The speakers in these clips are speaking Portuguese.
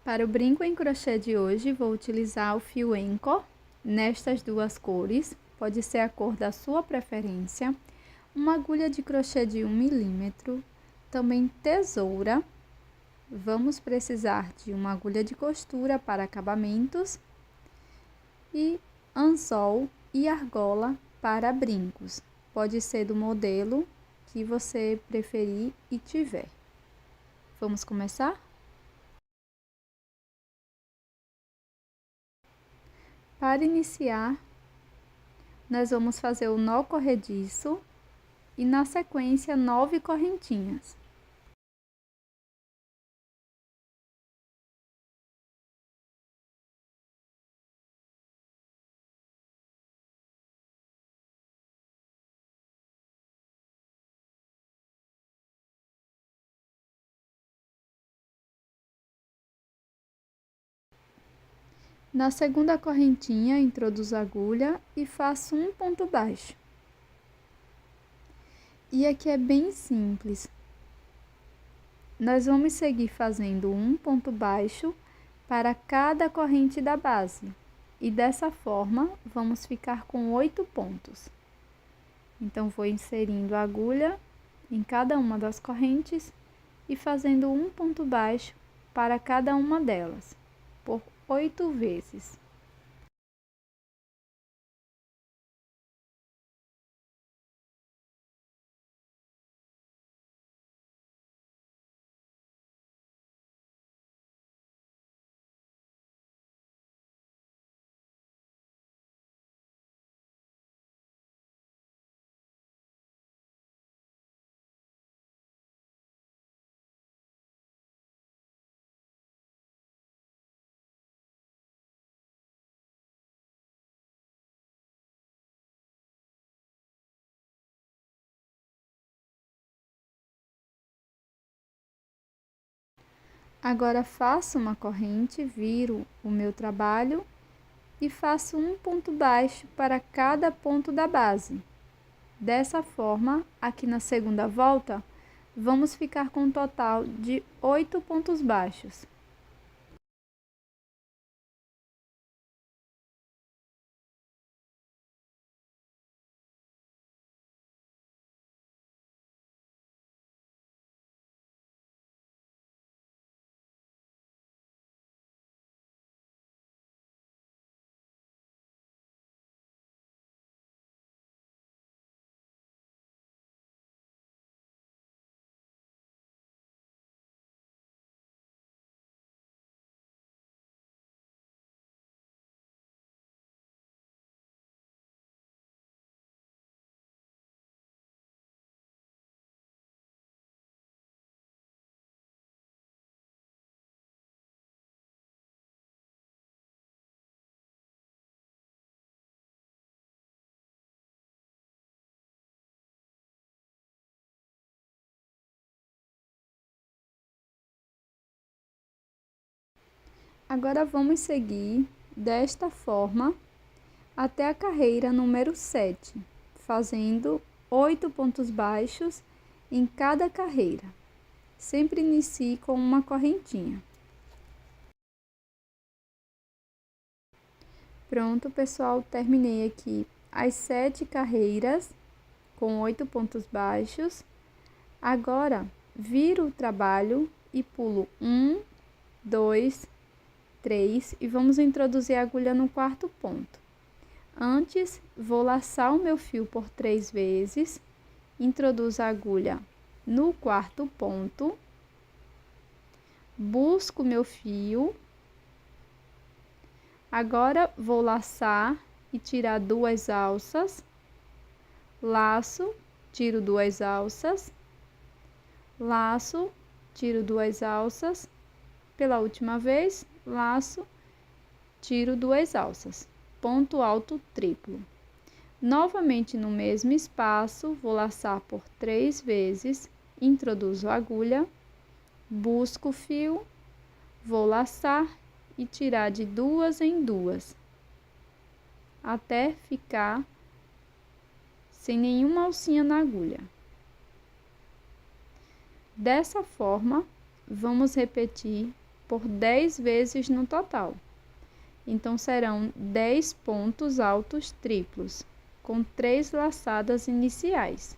Para o brinco em crochê de hoje, vou utilizar o fio Anchor, nestas duas cores, pode ser a cor da sua preferência, uma agulha de crochê de 1 milímetro, também tesoura, vamos precisar de uma agulha de costura para acabamentos e anzol e argola para brincos, pode ser do modelo que você preferir e tiver. Vamos começar? Para iniciar, nós vamos fazer o nó corrediço e na sequência 9 correntinhas. Na segunda correntinha, introduzo a agulha e faço um ponto baixo. E aqui é bem simples. Nós vamos seguir fazendo um ponto baixo para cada corrente da base. E dessa forma, vamos ficar com 8 pontos. Então, vou inserindo a agulha em cada uma das correntes e fazendo um ponto baixo para cada uma delas, por 8 vezes. Agora, faço uma corrente, viro o meu trabalho e faço um ponto baixo para cada ponto da base. Dessa forma, aqui na segunda volta, vamos ficar com um total de 8 pontos baixos. Agora, vamos seguir desta forma até a carreira número 7, fazendo 8 pontos baixos em cada carreira. Sempre inicie com uma correntinha. Pronto, pessoal, terminei aqui as 7 carreiras com 8 pontos baixos. Agora, viro o trabalho e pulo 1, 2, 3 e vamos introduzir a agulha no quarto ponto. Antes, vou laçar o meu fio por 3 vezes, introduzo a agulha no quarto ponto, busco meu fio. Agora, vou laçar e tirar 2 alças, laço, tiro 2 alças, laço, tiro 2 alças, pela última vez, laço, tiro 2 alças, ponto alto triplo. Novamente no mesmo espaço, vou laçar por 3 vezes, introduzo a agulha, busco o fio, vou laçar e tirar de 2 em 2, até ficar sem nenhuma alcinha na agulha. Dessa forma, vamos repetir por 10 vezes no total. Então, serão 10 pontos altos triplos, com 3 laçadas iniciais.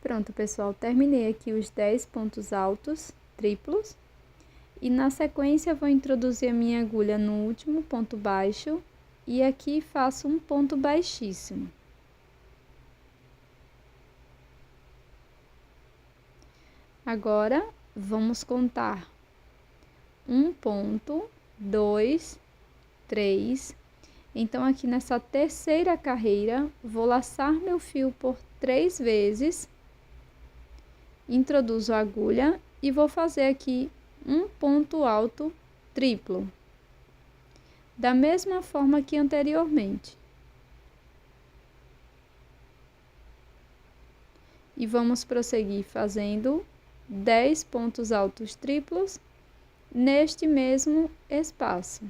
Pronto, pessoal, terminei aqui os 10 pontos altos triplos. E na sequência, vou introduzir a minha agulha no último ponto baixo e aqui faço um ponto baixíssimo. Agora, vamos contar 1 ponto, 2, 3. Então, aqui nessa terceira carreira, vou laçar meu fio por 3 vezes, introduzo a agulha e vou fazer aqui um ponto alto triplo, da mesma forma que anteriormente. E vamos prosseguir fazendo 10 pontos altos triplos neste mesmo espaço.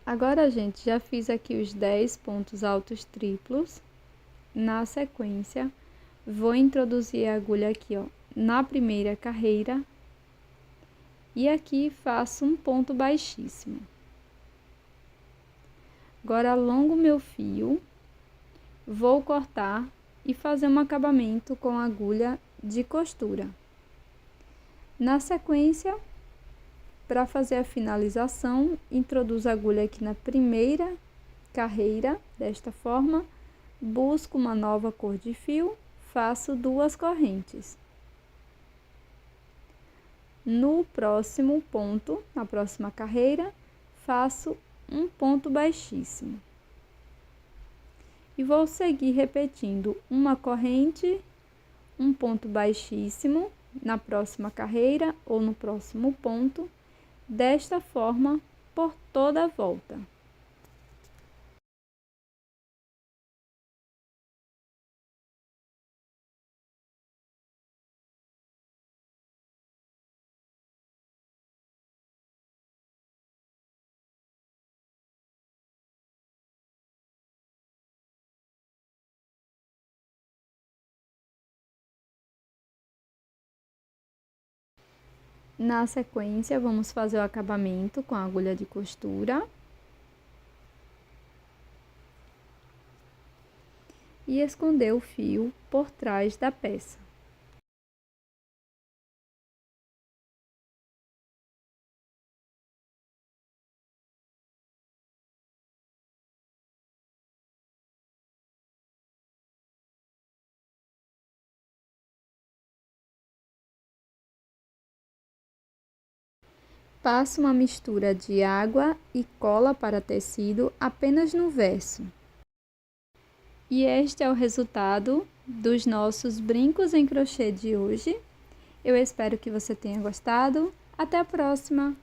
Agora, gente, já fiz aqui os 10 pontos altos triplos. Na sequência, vou introduzir a agulha aqui, ó, na primeira carreira. E aqui faço um ponto baixíssimo. Agora, alongo meu fio, vou cortar e fazer um acabamento com a agulha de costura. Na sequência, para fazer a finalização, introduzo a agulha aqui na primeira carreira, desta forma, busco uma nova cor de fio, faço 2 correntes. No próximo ponto, na próxima carreira, faço um ponto baixíssimo. E vou seguir repetindo uma corrente, um ponto baixíssimo na próxima carreira ou no próximo ponto, desta forma por toda a volta. Na sequência, vamos fazer o acabamento com a agulha de costura. E esconder o fio por trás da peça. Passo uma mistura de água e cola para tecido apenas no verso. E este é o resultado dos nossos brincos em crochê de hoje. Eu espero que você tenha gostado. Até a próxima!